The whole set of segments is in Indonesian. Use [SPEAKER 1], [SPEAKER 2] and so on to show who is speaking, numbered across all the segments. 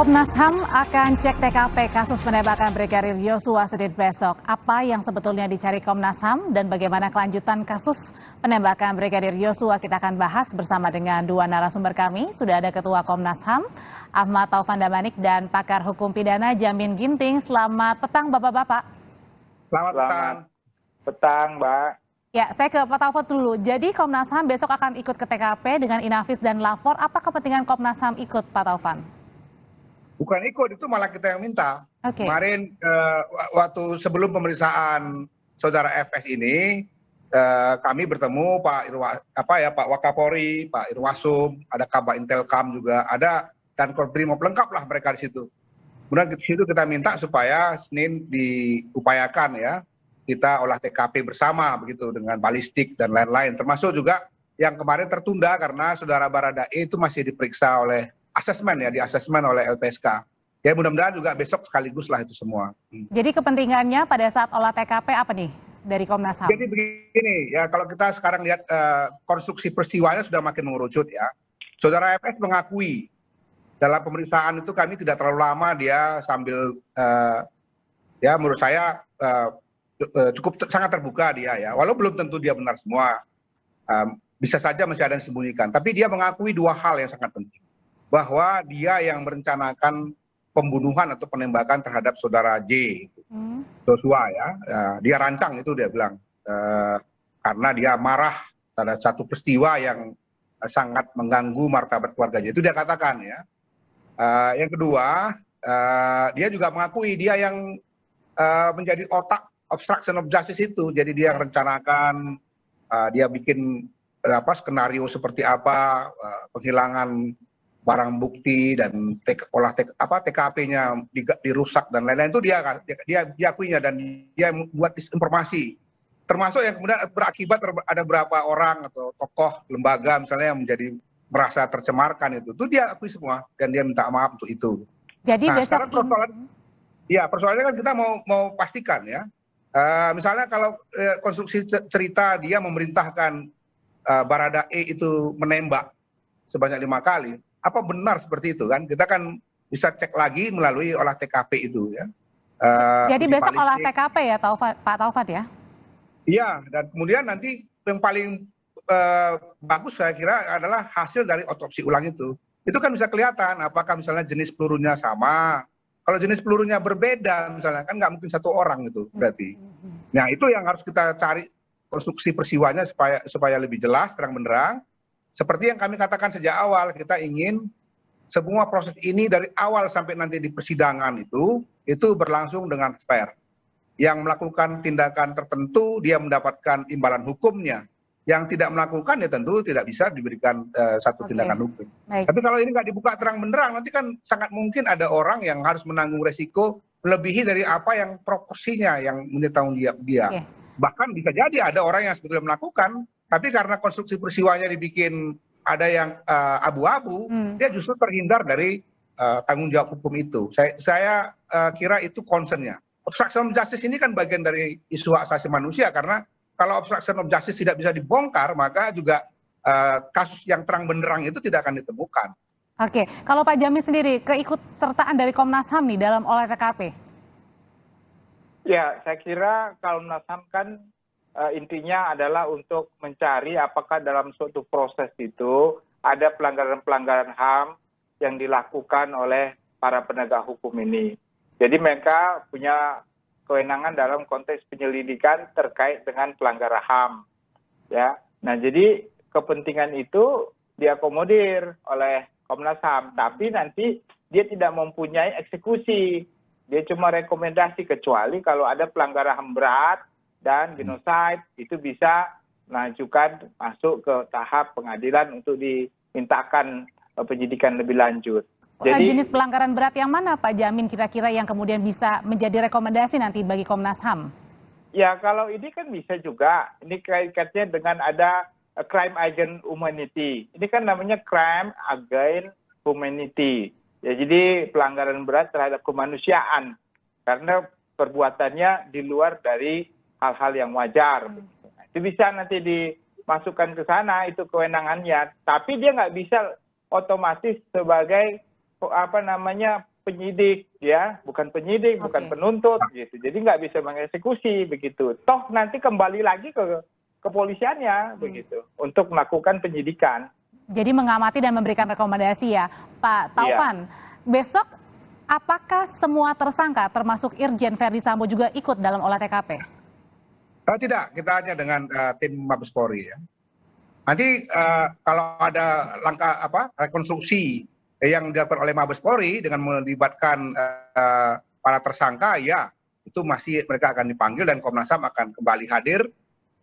[SPEAKER 1] Komnas HAM akan cek TKP kasus penembakan Brigadir Yosua Senin besok. Apa yang sebetulnya dicari Komnas HAM dan bagaimana kelanjutan kasus penembakan Brigadir Yosua kita akan bahas bersama dengan dua narasumber kami. Sudah ada Ketua Komnas HAM, Ahmad Taufan Damanik, dan pakar hukum pidana Jamin Ginting. Selamat petang Bapak-Bapak.
[SPEAKER 2] Selamat petang Mbak.
[SPEAKER 1] Ya, saya ke Pak Taufan dulu. Jadi Komnas HAM besok akan ikut ke TKP dengan Inavis dan Lapor. Apa kepentingan Komnas HAM ikut, Pak Taufan?
[SPEAKER 2] Bukan ikut, itu malah kita yang minta.
[SPEAKER 1] Okay.
[SPEAKER 2] Kemarin waktu sebelum pemeriksaan saudara FS ini, kami bertemu Pak Wakapori, Pak Irwasum, ada Kabak Intelkam juga, ada dan Korbrimob, lengkap lah mereka di situ. Kemudian di situ kita minta supaya Senin diupayakan ya, kita olah TKP bersama begitu dengan balistik dan lain-lain, termasuk juga yang kemarin tertunda karena saudara Baradae itu masih diperiksa oleh di asesmen oleh LPSK. Ya mudah-mudahan juga besok sekaligus lah itu semua.
[SPEAKER 1] Jadi kepentingannya pada saat olah TKP apa nih dari Komnas HAM?
[SPEAKER 2] Jadi begini ya, kalau kita sekarang lihat konstruksi peristiwanya sudah makin mengerucut ya. Saudara FS mengakui dalam pemeriksaan itu kami tidak terlalu lama, dia sambil ya menurut saya cukup sangat terbuka dia ya. Walau belum tentu dia benar semua. Bisa saja masih ada yang disembunyikan. Tapi dia mengakui dua hal yang sangat penting. Bahwa dia yang merencanakan pembunuhan atau penembakan terhadap saudara J, Joshua ya, dia rancang itu dia bilang, karena dia marah terhadap satu peristiwa yang sangat mengganggu martabat keluarganya, itu dia katakan ya. Yang kedua, dia juga mengakui dia yang menjadi otak obstruction of justice itu, jadi dia yang rencanakan, dia bikin skenario seperti apa, penghilangan barang bukti dan TKP-nya dirusak dan lain-lain, itu dia diakuinya, dan dia membuat disinformasi, termasuk yang kemudian berakibat ada beberapa orang atau tokoh lembaga misalnya yang menjadi merasa tercemarkan, itu dia akui semua dan dia minta maaf untuk itu.
[SPEAKER 1] Jadi
[SPEAKER 2] nah,
[SPEAKER 1] besok
[SPEAKER 2] persoalannya kan kita mau pastikan ya, misalnya kalau konstruksi cerita dia memerintahkan Baradae itu menembak sebanyak 5 kali, apa benar seperti itu kan? Kita kan bisa cek lagi melalui olah TKP itu ya.
[SPEAKER 1] Jadi besok olah TKP ya Pak Taufan ya?
[SPEAKER 2] Iya, dan kemudian nanti yang paling bagus saya kira adalah hasil dari otopsi ulang itu. Itu kan bisa kelihatan apakah misalnya jenis pelurunya sama. Kalau jenis pelurunya berbeda misalnya, kan nggak mungkin satu orang itu berarti. Nah itu yang harus kita cari konstruksi peristiwanya supaya lebih jelas, terang benderang. Seperti yang kami katakan sejak awal, kita ingin semua proses ini dari awal sampai nanti di persidangan itu berlangsung dengan fair. Yang melakukan tindakan tertentu dia mendapatkan imbalan hukumnya. Yang tidak melakukan ya tentu tidak bisa diberikan satu tindakan hukum.
[SPEAKER 1] Baik.
[SPEAKER 2] Tapi kalau ini nggak dibuka terang benderang, nanti kan sangat mungkin ada orang yang harus menanggung resiko melebihi dari apa yang proporsinya yang menjadi tanggung jawab dia.
[SPEAKER 1] Okay.
[SPEAKER 2] Bahkan bisa jadi ada orang yang sebetulnya melakukan, tapi karena konstruksi peristiwanya dibikin ada yang abu-abu, dia justru terhindar dari tanggung jawab hukum itu. Saya kira itu concernnya. Obstruction of justice ini kan bagian dari isu hak asasi manusia, karena kalau obstruction of justice tidak bisa dibongkar, maka juga kasus yang terang benderang itu tidak akan ditemukan.
[SPEAKER 1] Oke, kalau Pak Jamin sendiri, keikutsertaan dari Komnas HAM nih dalam olah TKP?
[SPEAKER 3] Ya, saya kira Komnas HAM kan intinya adalah untuk mencari apakah dalam suatu proses itu ada pelanggaran-pelanggaran HAM yang dilakukan oleh para penegak hukum ini. Jadi mereka punya kewenangan dalam konteks penyelidikan terkait dengan pelanggaran HAM. Ya, nah jadi kepentingan itu diakomodir oleh Komnas HAM, tapi nanti dia tidak mempunyai eksekusi. Dia cuma rekomendasi, kecuali kalau ada pelanggaran HAM berat dan genosida, itu bisa mengajukan masuk ke tahap pengadilan untuk dimintakan penyidikan lebih lanjut.
[SPEAKER 1] Jadi jenis pelanggaran berat yang mana Pak Jamin kira-kira yang kemudian bisa menjadi rekomendasi nanti bagi Komnas HAM?
[SPEAKER 3] Ya kalau ini kan bisa juga, ini kaitnya dengan ada crime against humanity. Ini kan namanya crime against humanity. Ya, jadi pelanggaran berat terhadap kemanusiaan karena perbuatannya di luar dari hal-hal yang wajar. Itu bisa nanti dimasukkan ke sana, itu kewenangannya. Tapi dia nggak bisa otomatis sebagai penyidik, ya, bukan penyidik, bukan penuntut, gitu. Jadi nggak bisa mengeksekusi begitu. Toh nanti kembali lagi ke kepolisiannya, begitu, untuk melakukan penyidikan.
[SPEAKER 1] Jadi mengamati dan memberikan rekomendasi ya, Pak Taufan. Besok apakah semua tersangka termasuk Irjen Verdi Sambo juga ikut dalam olah TKP?
[SPEAKER 2] Tidak, kita hanya dengan tim Mabes Polri ya. Nanti kalau ada langkah rekonstruksi yang dilakukan oleh Mabes Polri dengan melibatkan para tersangka, ya itu masih mereka akan dipanggil dan Komnas HAM akan kembali hadir.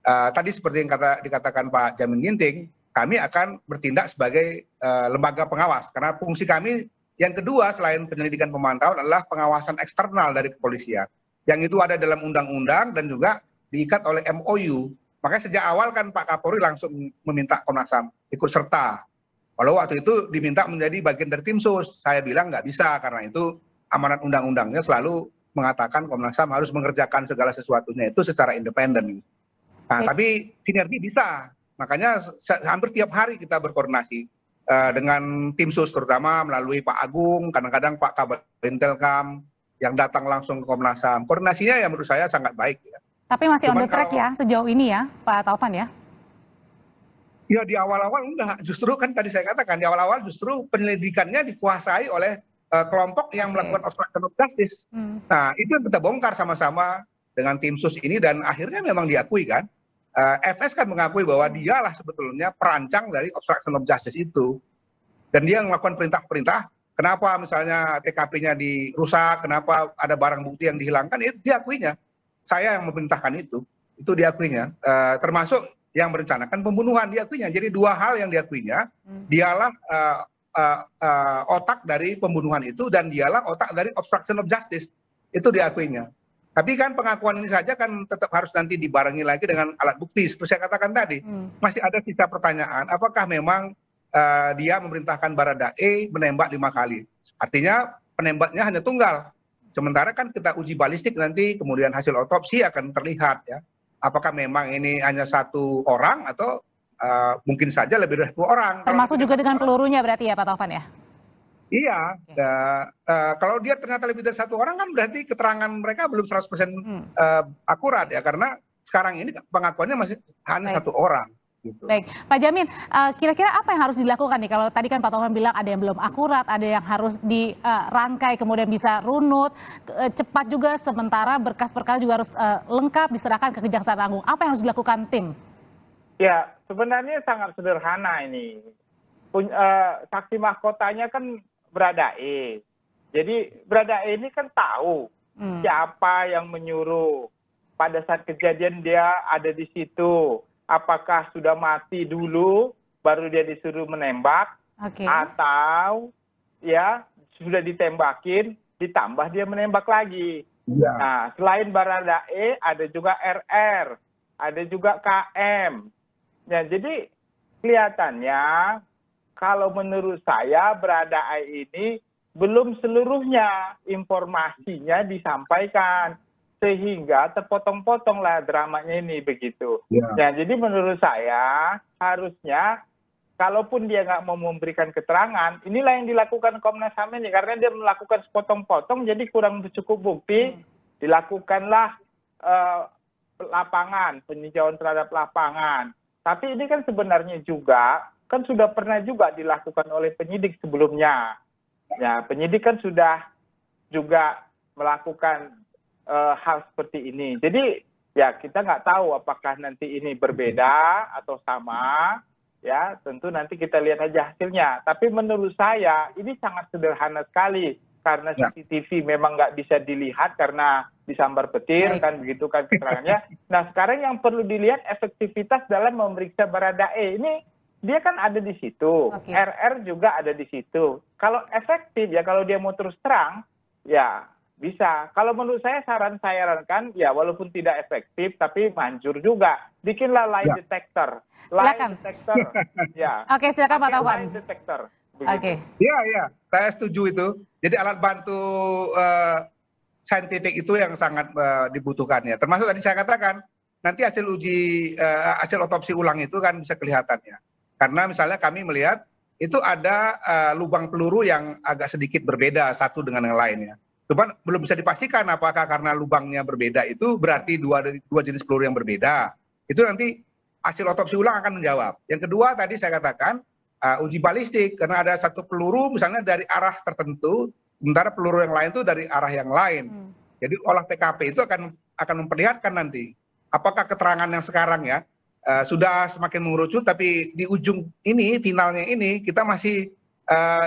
[SPEAKER 2] Tadi seperti yang dikatakan Pak Jamin Ginting, kami akan bertindak sebagai lembaga pengawas karena fungsi kami yang kedua selain penyelidikan pemantauan adalah pengawasan eksternal dari kepolisian. Yang itu ada dalam undang-undang dan juga diikat oleh MOU. Makanya sejak awal kan Pak Kapolri langsung meminta Komnas HAM ikut serta. Walau waktu itu diminta menjadi bagian dari tim sus, saya bilang nggak bisa karena itu amanat undang-undangnya selalu mengatakan Komnas HAM harus mengerjakan segala sesuatunya itu secara independen. Nah, tapi sinergi bisa. Makanya hampir tiap hari kita berkoordinasi dengan tim sus terutama melalui Pak Agung, kadang-kadang Pak Kabar Intelkam yang datang langsung ke Komnas HAM. Koordinasinya ya menurut saya sangat baik ya.
[SPEAKER 1] Tapi masih on the track ya sejauh ini ya Pak Taufan ya?
[SPEAKER 2] Ya di awal-awal enggak, justru kan tadi saya katakan di awal-awal justru penyelidikannya dikuasai oleh kelompok yang melakukan obstruction of justice. Nah itu yang kita bongkar sama-sama dengan tim sus ini dan akhirnya memang diakui kan. FS kan mengakui bahwa dialah sebetulnya perancang dari obstruction of justice itu. Dan dia melakukan perintah-perintah, kenapa misalnya TKP-nya dirusak, kenapa ada barang bukti yang dihilangkan, itu diakuinya. Saya yang memerintahkan itu diakuinya. Termasuk yang merencanakan pembunuhan diakuinya. Jadi dua hal yang diakuinya, dialah otak dari pembunuhan itu dan dialah otak dari obstruction of justice. Itu diakuinya. Tapi kan pengakuan ini saja kan tetap harus nanti dibarengi lagi dengan alat bukti. Seperti saya katakan tadi, masih ada sisa pertanyaan, apakah memang dia memerintahkan Baradae menembak 5 kali. Artinya penembaknya hanya tunggal. Sementara kan kita uji balistik nanti, kemudian hasil otopsi akan terlihat ya. Apakah memang ini hanya 1 orang atau mungkin saja lebih dari 2 orang.
[SPEAKER 1] Termasuk juga dengan pelurunya berarti ya Pak Taufan ya?
[SPEAKER 2] Iya, kalau dia ternyata lebih dari 1 orang kan berarti keterangan mereka belum 100% akurat ya, karena sekarang ini pengakuannya masih hanya 1 orang. Gitu.
[SPEAKER 1] Baik, Pak Jamin, kira-kira apa yang harus dilakukan nih? Kalau tadi kan Pak Taufan bilang ada yang belum akurat, ada yang harus dirangkai kemudian bisa runut, cepat juga, sementara berkas perkara juga harus lengkap diserahkan ke Kejaksaan Agung. Apa yang harus dilakukan tim?
[SPEAKER 3] Ya, sebenarnya sangat sederhana ini. Saksi mahkotanya kan Baradae. Jadi Baradae ini kan tahu siapa yang menyuruh. Pada saat kejadian dia ada di situ. Apakah sudah mati dulu baru dia disuruh menembak atau ya sudah ditembakin ditambah dia menembak lagi. Ya. Nah, selain Baradae ada juga RR, ada juga KM. Ya, jadi kelihatannya kalau menurut saya Baradae ini belum seluruhnya informasinya disampaikan. Sehingga terpotong-potonglah dramanya ini begitu. Ya, jadi menurut saya harusnya kalaupun dia nggak mau memberikan keterangan, inilah yang dilakukan Komnas HAM ini. Karena dia melakukan sepotong-potong jadi kurang cukup bukti, dilakukanlah lapangan, peninjauan terhadap lapangan. Tapi ini kan sebenarnya juga, kan sudah pernah juga dilakukan oleh penyidik sebelumnya. Ya, penyidik kan sudah juga melakukan hal seperti ini. Jadi ya kita nggak tahu apakah nanti ini berbeda atau sama. Ya tentu nanti kita lihat aja hasilnya. Tapi menurut saya ini sangat sederhana sekali. Karena CCTV memang nggak bisa dilihat karena disambar petir kan begitu kan keterangannya. Nah sekarang yang perlu dilihat efektivitas dalam memeriksa Baradae. Ini dia kan ada di situ. RR juga ada di situ. Kalau efektif ya kalau dia mau terus terang ya bisa. Kalau menurut saya saran saya sarankan ya walaupun tidak efektif tapi manjur juga. Bikinlah lie detector. Lie detector. Ya.
[SPEAKER 1] Oke, silakan Pak Taufan.
[SPEAKER 3] Lie detector.
[SPEAKER 2] Oke. Iya. Saya setuju itu. Jadi alat bantu saintifik itu yang sangat dibutuhkan ya. Termasuk tadi saya katakan nanti hasil otopsi ulang itu kan bisa kelihatan ya. Karena misalnya kami melihat itu ada lubang peluru yang agak sedikit berbeda satu dengan yang lainnya. Cuman belum bisa dipastikan apakah karena lubangnya berbeda itu berarti dua jenis peluru yang berbeda. Itu nanti hasil otopsi ulang akan menjawab. Yang kedua tadi saya katakan uji balistik karena ada satu peluru misalnya dari arah tertentu, sementara peluru yang lain itu dari arah yang lain. Jadi olah TKP itu akan memperlihatkan nanti apakah keterangan yang sekarang ya sudah semakin mengerucut, tapi di ujung ini finalnya ini kita masih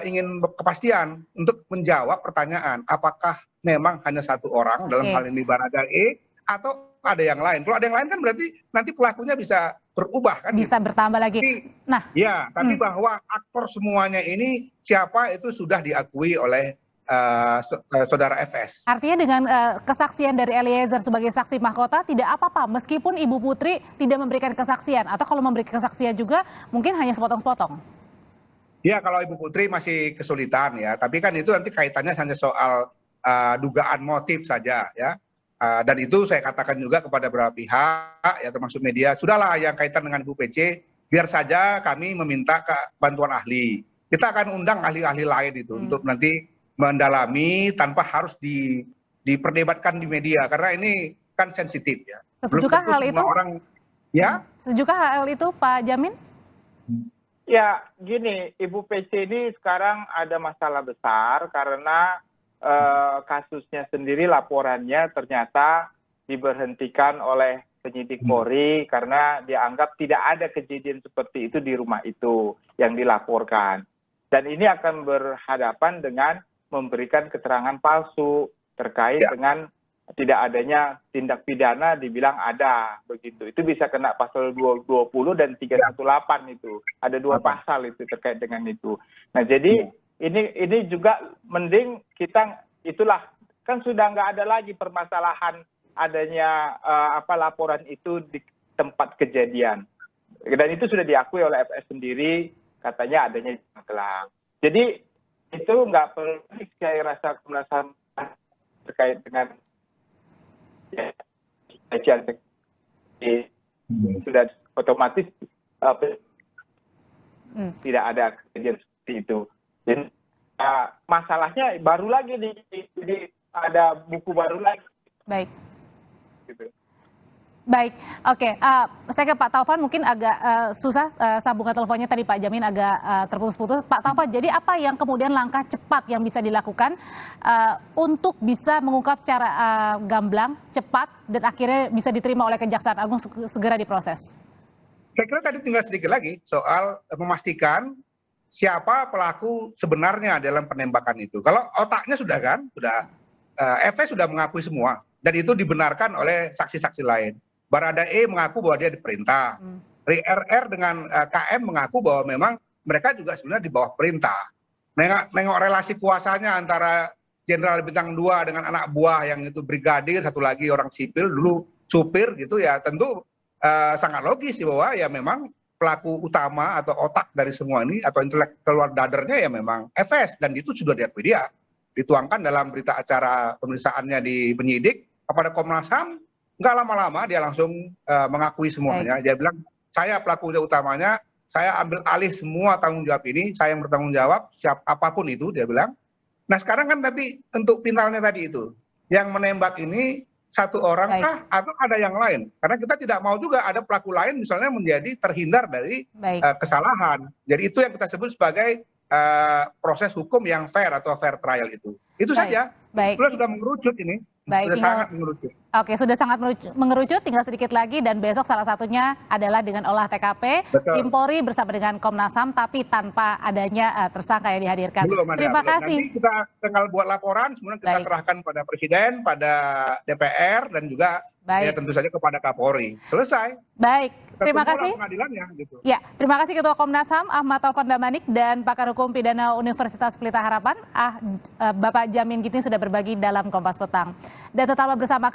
[SPEAKER 2] ingin kepastian untuk menjawab pertanyaan apakah memang hanya satu orang dalam hal ini Baradae atau ada yang lain. Kalau ada yang lain kan berarti nanti pelakunya bisa berubah kan?
[SPEAKER 1] Bisa bertambah lagi. Nah,
[SPEAKER 2] ya, tapi bahwa aktor semuanya ini siapa itu sudah diakui oleh saudara FS.
[SPEAKER 1] Artinya dengan kesaksian dari Eliezer sebagai saksi mahkota tidak apa-apa meskipun Ibu Putri tidak memberikan kesaksian atau kalau memberikan kesaksian juga mungkin hanya sepotong-sepotong.
[SPEAKER 2] Ya, kalau Ibu Putri masih kesulitan ya, tapi kan itu nanti kaitannya hanya soal dugaan motif saja ya. Dan itu saya katakan juga kepada beberapa pihak ya termasuk media, sudahlah yang kaitan dengan Ibu PC biar saja kami meminta bantuan ahli. Kita akan undang ahli-ahli lain itu untuk nanti mendalami tanpa harus diperdebatkan di media karena ini kan sensitif ya.
[SPEAKER 1] Setujukah hal itu?
[SPEAKER 2] Ya?
[SPEAKER 1] Setujukah hal itu Pak Jamin?
[SPEAKER 3] Ya, gini, Ibu PC ini sekarang ada masalah besar karena kasusnya sendiri laporannya ternyata diberhentikan oleh penyidik Polri karena dianggap tidak ada kejadian seperti itu di rumah itu yang dilaporkan. Dan ini akan berhadapan dengan memberikan keterangan palsu terkait dengan tidak adanya tindak pidana dibilang ada begitu. Itu bisa kena pasal 220 dan 318 itu. Ada dua pasal itu terkait dengan itu. Nah, jadi ini juga mending kita itulah kan sudah nggak ada lagi permasalahan adanya laporan itu di tempat kejadian. Dan itu sudah diakui oleh FS sendiri katanya adanya di Magelang. Jadi itu nggak perlu saya rasa Komnas HAM terkait dengan sudah otomatis tidak ada kejadian seperti itu. Jadi masalahnya baru lagi jadi ada buku baru lagi.
[SPEAKER 1] Baik.
[SPEAKER 3] Gitu.
[SPEAKER 1] Baik, oke. Saya ke Pak Taufan mungkin agak susah sambungan teleponnya tadi Pak Jamin agak terputus-putus. Pak Taufan, jadi apa yang kemudian langkah cepat yang bisa dilakukan untuk bisa mengungkap secara gamblang, cepat, dan akhirnya bisa diterima oleh Kejaksaan Agung segera diproses?
[SPEAKER 2] Saya kira tadi tinggal sedikit lagi soal memastikan siapa pelaku sebenarnya dalam penembakan itu. Kalau otaknya sudah FS sudah mengakui semua dan itu dibenarkan oleh saksi-saksi lain. Baradae mengaku bahwa dia diperintah. RR dengan KM mengaku bahwa memang mereka juga sebenarnya di bawah perintah. Nengok relasi kuasanya antara Jenderal Bintang 2 dengan anak buah yang itu brigadir, satu lagi orang sipil, dulu supir gitu ya, tentu sangat logis bahwa ya memang pelaku utama atau otak dari semua ini atau intelektual dadernya ya memang FS dan itu sudah diakui dia. Dituangkan dalam berita acara pemeriksaannya di penyidik kepada Komnas HAM, nggak lama-lama dia langsung mengakui semuanya. Dia bilang, saya pelaku utamanya, saya ambil alih semua tanggung jawab ini, saya yang bertanggung jawab, apapun itu, dia bilang. Nah sekarang kan tapi untuk finalnya tadi itu, yang menembak ini satu orang kah atau ada yang lain? Karena kita tidak mau juga ada pelaku lain misalnya menjadi terhindar dari kesalahan. Jadi itu yang kita sebut sebagai proses hukum yang fair atau fair trial itu. Itu saja. Sudah mengerucut ini. Sudah sangat mengerucut.
[SPEAKER 1] Oke, sudah sangat mengerucut, tinggal sedikit lagi dan besok salah satunya adalah dengan olah TKP. Tim Polri bersama dengan Komnas HAM tapi tanpa adanya tersangka yang dihadirkan. Terima kasih.
[SPEAKER 2] Nanti kita tinggal buat laporan, kemudian kita serahkan pada Presiden, pada DPR dan juga ya tentu saja kepada Kapolri. Selesai.
[SPEAKER 1] Baik, terima kasih.
[SPEAKER 2] Gitu.
[SPEAKER 1] Ya, terima kasih Ketua Komnas HAM Ahmad Taufan Damanik dan pakar hukum pidana Universitas Pelita Harapan Bapak Jamin Ginting sudah berbagi dalam Kompas Petang. Dan tetaplah bersama